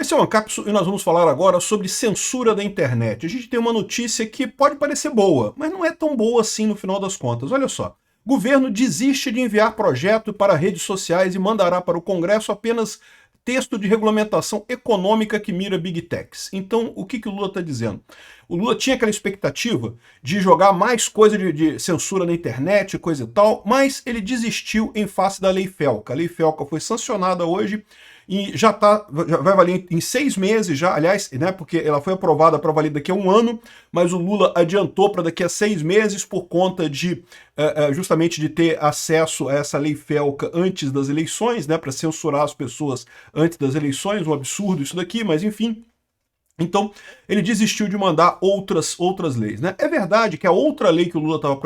Esse é o Ancapsu e nós vamos falar agora sobre censura da internet. A gente tem uma notícia que pode parecer boa, mas não é tão boa assim no final das contas. Olha só. Governo desiste de enviar projeto para redes sociais e mandará para o Congresso apenas texto de regulamentação econômica que mira Big Techs. Então, o que o Lula está dizendo? O Lula tinha aquela expectativa de jogar mais coisa de censura na internet, coisa e tal, mas ele desistiu em face da Lei Felca. A Lei Felca foi sancionada hoje e já vai valer em 6 meses já, aliás, né, porque ela foi aprovada para valer daqui a 1 ano, mas o Lula adiantou para daqui a 6 meses por conta de justamente de ter acesso a essa Lei Felca antes das eleições, né, para censurar as pessoas antes das eleições, um absurdo isso daqui, mas enfim. Então, ele desistiu de mandar outras leis, né? É verdade que a outra lei que o Lula estava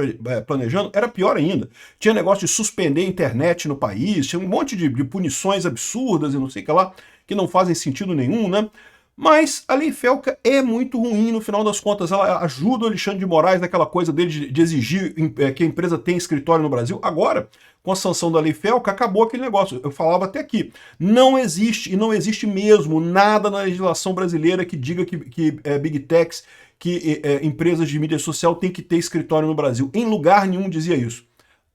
planejando era pior ainda. Tinha negócio de suspender a internet no país, tinha um monte de punições absurdas e não sei o que lá, que não fazem sentido nenhum, né? Mas a Lei Felca é muito ruim no final das contas. Ela ajuda o Alexandre de Moraes naquela coisa dele de exigir que a empresa tenha escritório no Brasil. Agora, com a sanção da Lei Felca, acabou aquele negócio. Eu falava até aqui. Não existe, e não existe mesmo, nada na legislação brasileira que diga que Big Techs, que empresas de mídia social têm que ter escritório no Brasil. Em lugar nenhum dizia isso.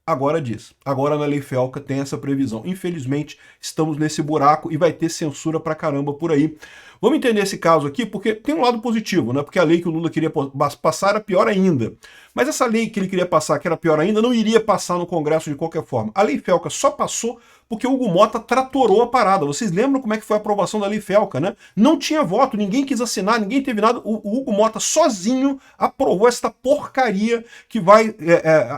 Agora diz. Agora na Lei Felca tem essa previsão. Infelizmente, estamos nesse buraco e vai ter censura pra caramba por aí. Vamos entender esse caso aqui, porque tem um lado positivo, né? Porque a lei que o Lula queria passar era pior ainda. Mas essa lei que ele queria passar, que era pior ainda, não iria passar no Congresso de qualquer forma. A Lei Felca só passou porque o Hugo Mota tratorou a parada. Vocês lembram como é que foi a aprovação da Lei Felca, né? Não tinha voto, ninguém quis assinar, ninguém teve nada. O Hugo Mota sozinho aprovou esta porcaria que vai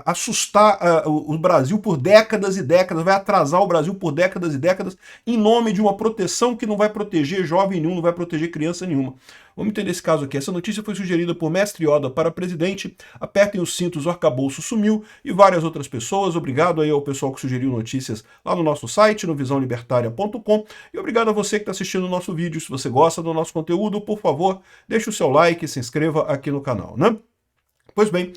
assustar o Brasil por décadas e décadas, vai atrasar o Brasil por décadas e décadas, em nome de uma proteção que não vai proteger jovem nenhum, não vai proteger criança nenhuma. Vamos entender esse caso aqui. Essa notícia foi sugerida por Mestre Yoda para presidente. Apertem os cintos, o arcabouço sumiu, e várias outras pessoas. Obrigado aí ao pessoal que sugeriu notícias lá no nosso site, no visãolibertaria.com. E obrigado a você que está assistindo o nosso vídeo. Se você gosta do nosso conteúdo, por favor, deixe o seu like e se inscreva aqui no canal, né? Pois bem,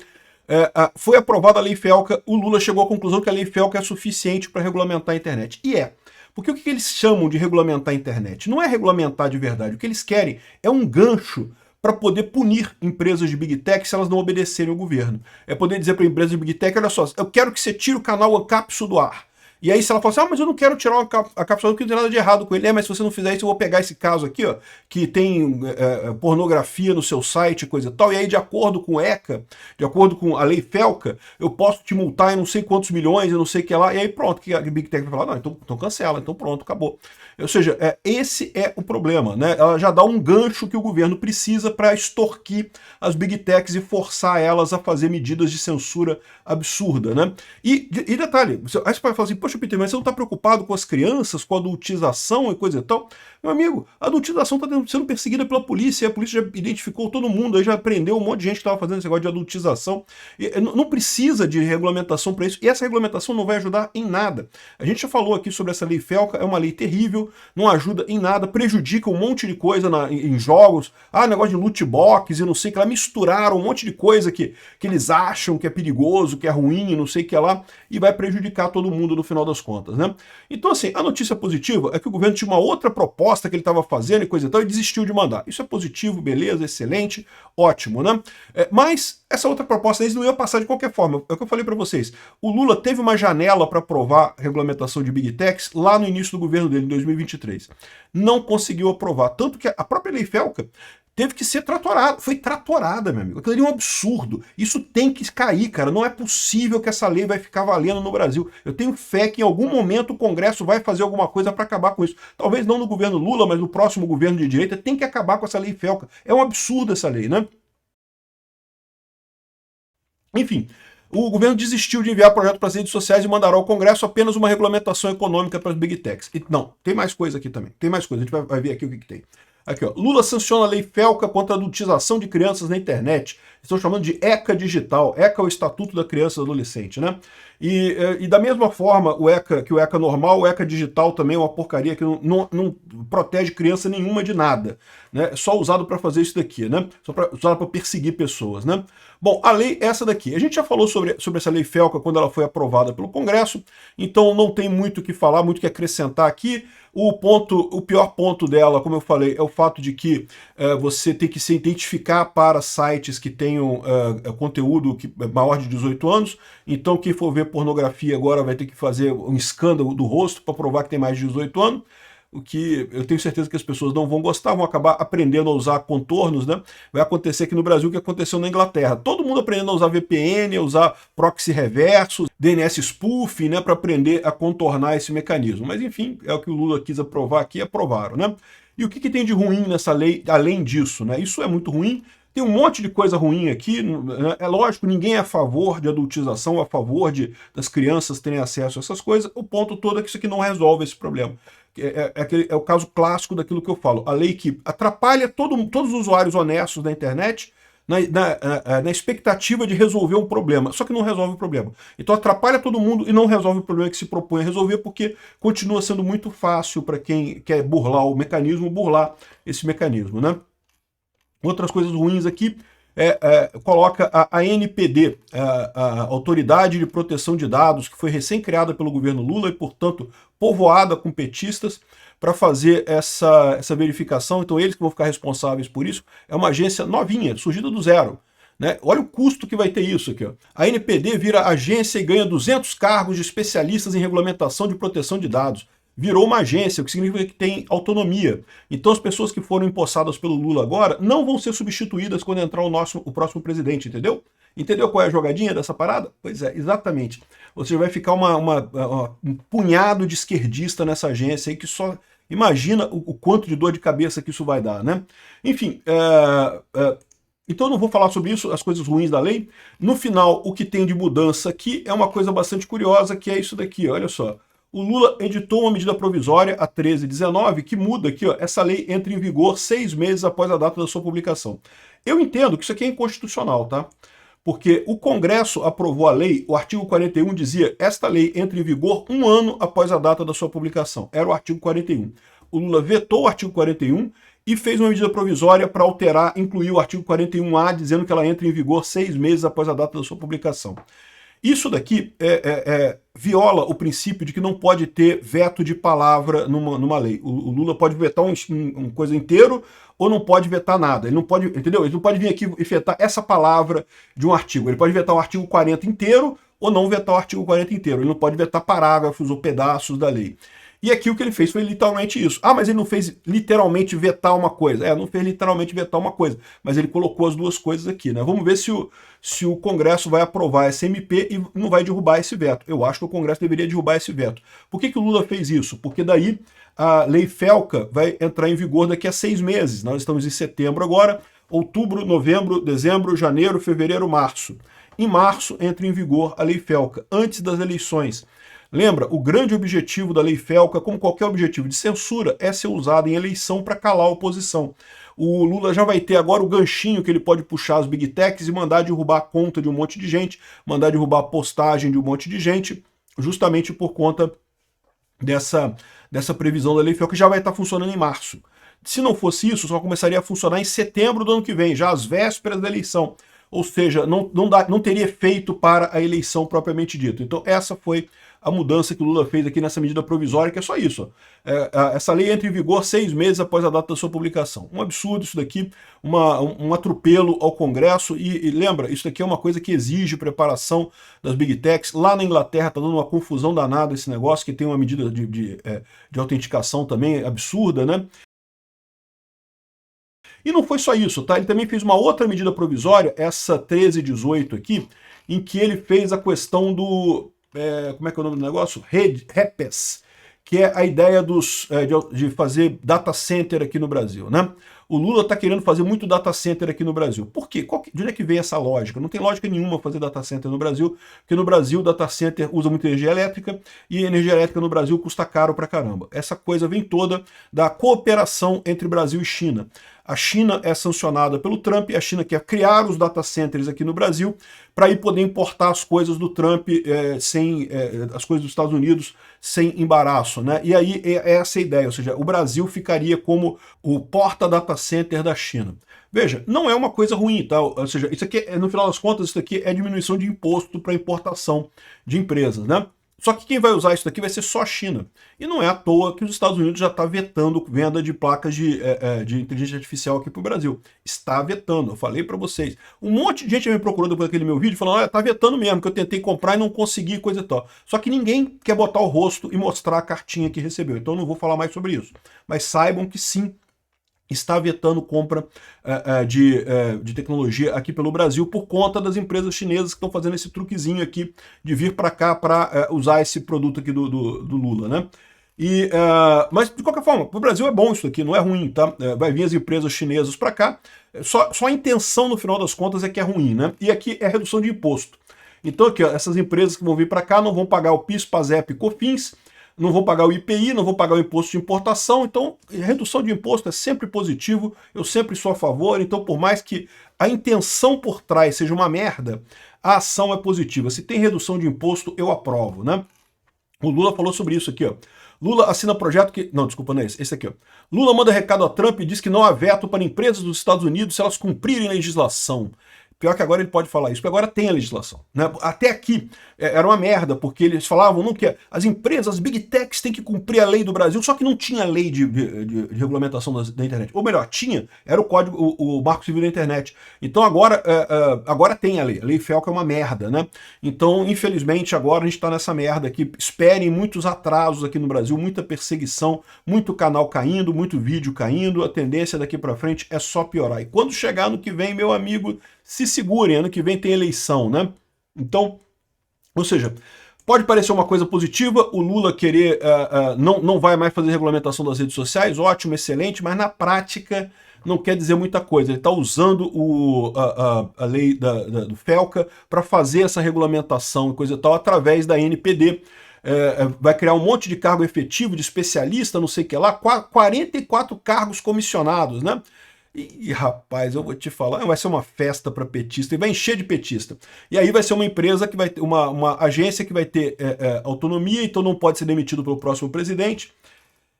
foi aprovada a Lei Felca. O Lula chegou à conclusão que a Lei Felca é suficiente para regulamentar a internet. E é. Porque o que eles chamam de regulamentar a internet? Não é regulamentar de verdade. O que eles querem é um gancho para poder punir empresas de Big Tech se elas não obedecerem ao governo. É poder dizer para a empresa de Big Tech, olha só, eu quero que você tire o canal Ancapsu do ar. E aí se ela fala assim, mas eu não quero tirar a cápsula, porque não tem nada de errado com ele. Mas se você não fizer isso, eu vou pegar esse caso aqui, ó, que tem pornografia no seu site, coisa e tal, e aí de acordo com o ECA, de acordo com a Lei Felca, eu posso te multar em não sei quantos milhões, eu não sei o que lá, e aí pronto, que a Big Tech vai falar, não, então cancela, então pronto, acabou. Ou seja, esse é o problema, né? Ela já dá um gancho que o governo precisa para extorquir as Big Techs e forçar elas a fazer medidas de censura absurda, né? E detalhe, aí você pode falar assim, poxa, Peter, mas você não está preocupado com as crianças, com a adultização e coisa e tal? Meu amigo, a adultização está sendo perseguida pela polícia, e a polícia já identificou todo mundo, aí já prendeu um monte de gente que estava fazendo esse negócio de adultização. E não precisa de regulamentação para isso, e essa regulamentação não vai ajudar em nada. A gente já falou aqui sobre essa Lei Felca, é uma lei terrível, não ajuda em nada, prejudica um monte de coisa em jogos, negócio de loot box e não sei o que lá, misturaram um monte de coisa que eles acham que é perigoso, que é ruim, não sei o que lá, e vai prejudicar todo mundo no final das contas, né? Então assim, a notícia positiva é que o governo tinha uma outra proposta que ele estava fazendo e coisa e tal, e desistiu de mandar. Isso é positivo, beleza, excelente, ótimo, né? Mas essa outra proposta eles não ia passar de qualquer forma. É o que eu falei para vocês. O Lula teve uma janela para aprovar a regulamentação de Big Techs lá no início do governo dele, em 2023. Não conseguiu aprovar. Tanto que a própria Lei Felca teve que ser tratorada. Foi tratorada, meu amigo. Aquilo ali é um absurdo. Isso tem que cair, cara. Não é possível que essa lei vai ficar valendo no Brasil. Eu tenho fé que em algum momento o Congresso vai fazer alguma coisa para acabar com isso. Talvez não no governo Lula, mas no próximo governo de direita tem que acabar com essa Lei Felca. É um absurdo essa lei, né? Enfim, o governo desistiu de enviar projeto para as redes sociais e mandará ao Congresso apenas uma regulamentação econômica para as Big Techs. Não, tem mais coisa aqui também. Tem mais coisa. A gente vai ver aqui o que tem. Aqui, ó. Lula sanciona a Lei Felca contra a adultização de crianças na internet. Estão chamando de ECA digital. ECA é o Estatuto da Criança e do Adolescente, né? E da mesma forma, o ECA normal, o ECA digital também é uma porcaria que não protege criança nenhuma de nada, né? É só usado para fazer isso daqui, né? Usado para perseguir pessoas, né? Bom, a lei é essa daqui. A gente já falou sobre essa lei Felca quando ela foi aprovada pelo Congresso, então não tem muito o que falar, muito o que acrescentar aqui. O pior ponto dela, como eu falei, é o fato de que você tem que se identificar para sites que tenham conteúdo maior de 18 anos. Então quem for ver pornografia agora vai ter que fazer um escândalo do rosto para provar que tem mais de 18 anos. O que eu tenho certeza que as pessoas não vão gostar, vão acabar aprendendo a usar contornos, né? Vai acontecer aqui no Brasil o que aconteceu na Inglaterra. Todo mundo aprendendo a usar VPN, a usar proxy reverso, DNS spoofing, né? Para aprender a contornar esse mecanismo. Mas enfim, é o que o Lula quis aprovar aqui e aprovaram, né? E o que tem de ruim nessa lei, além disso, né? Isso é muito ruim. Tem um monte de coisa ruim aqui, né? É lógico, ninguém é a favor de adultização, a favor das crianças terem acesso a essas coisas. O ponto todo é que isso aqui não resolve esse problema. É o caso clássico daquilo que eu falo. A lei que atrapalha todos os usuários honestos da internet na expectativa de resolver um problema, só que não resolve o problema. Então atrapalha todo mundo e não resolve o problema que se propõe a resolver, porque continua sendo muito fácil para quem quer burlar o mecanismo, burlar esse mecanismo, né? Outras coisas ruins aqui, coloca a ANPD, a Autoridade de Proteção de Dados, que foi recém-criada pelo governo Lula e, portanto, povoada com petistas, para fazer essa verificação. Então eles que vão ficar responsáveis por isso. É uma agência novinha, surgida do zero, né? Olha o custo que vai ter isso aqui, ó. A ANPD vira agência e ganha 200 cargos de especialistas em regulamentação de proteção de dados. Virou uma agência, o que significa que tem autonomia. Então as pessoas que foram empossadas pelo Lula agora não vão ser substituídas quando entrar o próximo presidente, entendeu? Entendeu qual é a jogadinha dessa parada? Pois é, exatamente. Você vai ficar um punhado de esquerdista nessa agência aí que só imagina o quanto de dor de cabeça que isso vai dar, né? Enfim, então eu não vou falar sobre isso, as coisas ruins da lei. No final, o que tem de mudança aqui é uma coisa bastante curiosa, que é isso daqui, olha só. O Lula editou uma medida provisória, a 1319, que muda aqui, ó, essa lei entra em vigor 6 meses após a data da sua publicação. Eu entendo que isso aqui é inconstitucional, tá? Porque o Congresso aprovou a lei, o artigo 41 dizia, esta lei entra em vigor 1 ano após a data da sua publicação. Era o artigo 41. O Lula vetou o artigo 41 e fez uma medida provisória para alterar, incluir o artigo 41A, dizendo que ela entra em vigor 6 meses após a data da sua publicação. Isso daqui viola o princípio de que não pode ter veto de palavra numa lei. O Lula pode vetar uma coisa inteiro ou não pode vetar nada. Ele não pode, entendeu? Ele não pode vir aqui e vetar essa palavra de um artigo. Ele pode vetar o artigo 40 inteiro ou não vetar o artigo 40 inteiro. Ele não pode vetar parágrafos ou pedaços da lei. E aqui o que ele fez foi literalmente isso. Ah, mas ele não fez literalmente vetar uma coisa. Não fez literalmente vetar uma coisa, mas ele colocou as duas coisas aqui, né? Vamos ver se o Congresso vai aprovar essa MP e não vai derrubar esse veto. Eu acho que o Congresso deveria derrubar esse veto. Por que o Lula fez isso? Porque daí a lei Felca vai entrar em vigor daqui a 6 meses. Nós estamos em setembro agora, outubro, novembro, dezembro, janeiro, fevereiro, março. Em março entra em vigor a lei Felca, antes das eleições. Lembra, o grande objetivo da lei Felca, como qualquer objetivo de censura, é ser usado em eleição para calar a oposição. O Lula já vai ter agora o ganchinho que ele pode puxar as big techs e mandar derrubar a conta de um monte de gente, mandar derrubar a postagem de um monte de gente, justamente por conta dessa previsão da lei Felca, que já vai estar funcionando em março. Se não fosse isso, só começaria a funcionar em setembro do ano que vem, já às vésperas da eleição. Ou seja, não teria efeito para a eleição propriamente dita. Então essa foi a mudança que o Lula fez aqui nessa medida provisória, que é só isso. Essa lei entra em vigor 6 meses após a data da sua publicação. Um absurdo isso daqui, um atropelo ao Congresso, e lembra, isso daqui é uma coisa que exige preparação das Big Techs. Lá na Inglaterra está dando uma confusão danada esse negócio, que tem uma medida de autenticação também absurda, né? E não foi só isso, tá? Ele também fez uma outra medida provisória, essa 1318 aqui, em que ele fez a questão do... como é que é o nome do negócio? REPES, que é a ideia de fazer data center aqui no Brasil, né? O Lula está querendo fazer muito data center aqui no Brasil. Por quê? De onde é que vem essa lógica? Não tem lógica nenhuma fazer data center no Brasil, porque no Brasil o data center usa muita energia elétrica e a energia elétrica no Brasil custa caro pra caramba. Essa coisa vem toda da cooperação entre Brasil e China. A China é sancionada pelo Trump e a China quer criar os data centers aqui no Brasil para aí poder importar as coisas do Trump, as coisas dos Estados Unidos sem embaraço, né? E aí é essa a ideia, ou seja, o Brasil ficaria como o porta data center da China. Veja, não é uma coisa ruim, tá? Ou seja, isso aqui, no final das contas, isso aqui é diminuição de imposto para importação de empresas, né? Só que quem vai usar isso daqui vai ser só a China. E não é à toa que os Estados Unidos já está vetando venda de placas de inteligência artificial aqui para o Brasil. Está vetando, eu falei para vocês. Um monte de gente me procurou depois daquele meu vídeo falando, olha, tá vetando mesmo, que eu tentei comprar e não consegui, coisa e tal. Só que ninguém quer botar o rosto e mostrar a cartinha que recebeu. Então eu não vou falar mais sobre isso. Mas saibam que sim, está vetando compra de tecnologia aqui pelo Brasil por conta das empresas chinesas que estão fazendo esse truquezinho aqui de vir para cá para usar esse produto aqui do Lula, né? Mas, de qualquer forma, para o Brasil é bom isso aqui, não é ruim, tá? Vai vir as empresas chinesas para cá, só a intenção, no final das contas, é que é ruim, né? E aqui é redução de imposto. Então, aqui, ó, essas empresas que vão vir para cá não vão pagar o PIS, PASEP e COFINS, não vou pagar o IPI, não vou pagar o imposto de importação, então redução de imposto é sempre positivo, eu sempre sou a favor, então por mais que a intenção por trás seja uma merda, a ação é positiva. Se tem redução de imposto, eu aprovo, né? O Lula falou sobre isso aqui, ó. Lula assina projeto que... Não, desculpa, não é esse aqui, ó. Lula manda recado a Trump e diz que não há veto para empresas dos Estados Unidos se elas cumprirem a legislação. Pior que agora ele pode falar isso, porque agora tem a legislação, né? Até aqui era uma merda, porque eles falavam não, que as empresas, as big techs têm que cumprir a lei do Brasil, só que não tinha lei de regulamentação da internet. Ou melhor, tinha, era o código, o Marco Civil da Internet. Então agora tem a lei FELCA é uma merda, né? Então, infelizmente, agora a gente está nessa merda aqui. Esperem muitos atrasos aqui no Brasil, muita perseguição, muito canal caindo, muito vídeo caindo, a tendência daqui para frente é só piorar. E quando chegar ano que vem, meu amigo, se segurem, ano que vem tem eleição, né? Então, ou seja, pode parecer uma coisa positiva, o Lula querer, não vai mais fazer regulamentação das redes sociais, ótimo, excelente, mas na prática não quer dizer muita coisa. Ele está usando a lei do FELCA para fazer essa regulamentação e coisa e tal através da NPD. Vai criar um monte de cargo efetivo, de especialista, não sei o que lá, 44 cargos comissionados, né? E rapaz, eu vou te falar, vai ser uma festa para petista, e vai encher de petista. E aí vai ser uma empresa que vai ter, uma agência que vai ter autonomia, então não pode ser demitido pelo próximo presidente.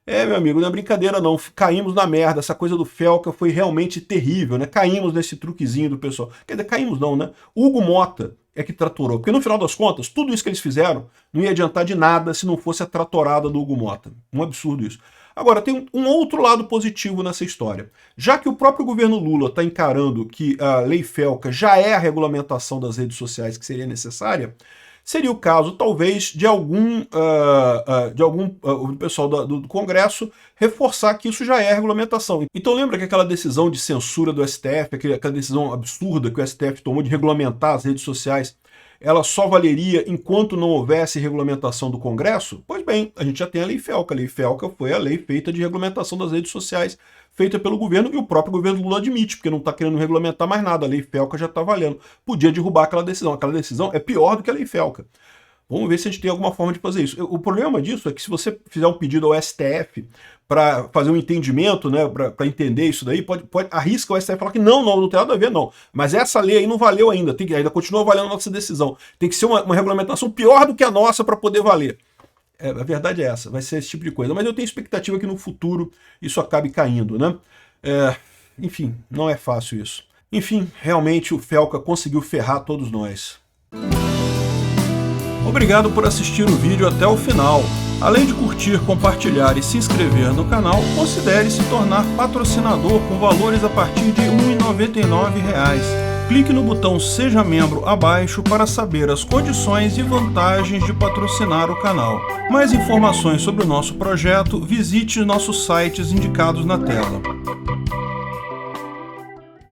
Meu amigo, não é brincadeira não, caímos na merda, essa coisa do FELCA foi realmente terrível, né? Caímos nesse truquezinho do pessoal. Quer dizer, caímos não, né? Hugo Mota é que tratorou, porque no final das contas, tudo isso que eles fizeram não ia adiantar de nada se não fosse a tratorada do Hugo Mota. Um absurdo isso. Agora, tem um outro lado positivo nessa história. Já que o próprio governo Lula está encarando que a lei FELCA já é a regulamentação das redes sociais que seria necessária, seria o caso, talvez, de algum pessoal do Congresso reforçar que isso já é a regulamentação. Então lembra que aquela decisão de censura do STF, aquela decisão absurda que o STF tomou de regulamentar as redes sociais, ela só valeria enquanto não houvesse regulamentação do Congresso? Pois bem, a gente já tem a Lei FELCA. A Lei FELCA foi a lei feita de regulamentação das redes sociais, feita pelo governo, e o próprio governo Lula admite, porque não está querendo regulamentar mais nada. A Lei FELCA já está valendo. Podia derrubar aquela decisão. Aquela decisão é pior do que a Lei FELCA. Vamos ver se a gente tem alguma forma de fazer isso. O problema disso é que se você fizer um pedido ao STF para fazer um entendimento, né, para entender isso daí, arrisca o STF falar que não tem nada a ver, não. Mas essa lei aí não valeu ainda, ainda continua valendo a nossa decisão. Tem que ser uma regulamentação pior do que a nossa para poder valer. A verdade é essa, vai ser esse tipo de coisa. Mas eu tenho expectativa que no futuro isso acabe caindo, né? Enfim, não é fácil isso. Enfim, realmente o FELCA conseguiu ferrar todos nós. Obrigado por assistir o vídeo até o final. Além de curtir, compartilhar e se inscrever no canal, considere se tornar patrocinador com valores a partir de R$ 1,99. Clique no botão Seja Membro abaixo para saber as condições e vantagens de patrocinar o canal. Mais informações sobre o nosso projeto, visite nossos sites indicados na tela.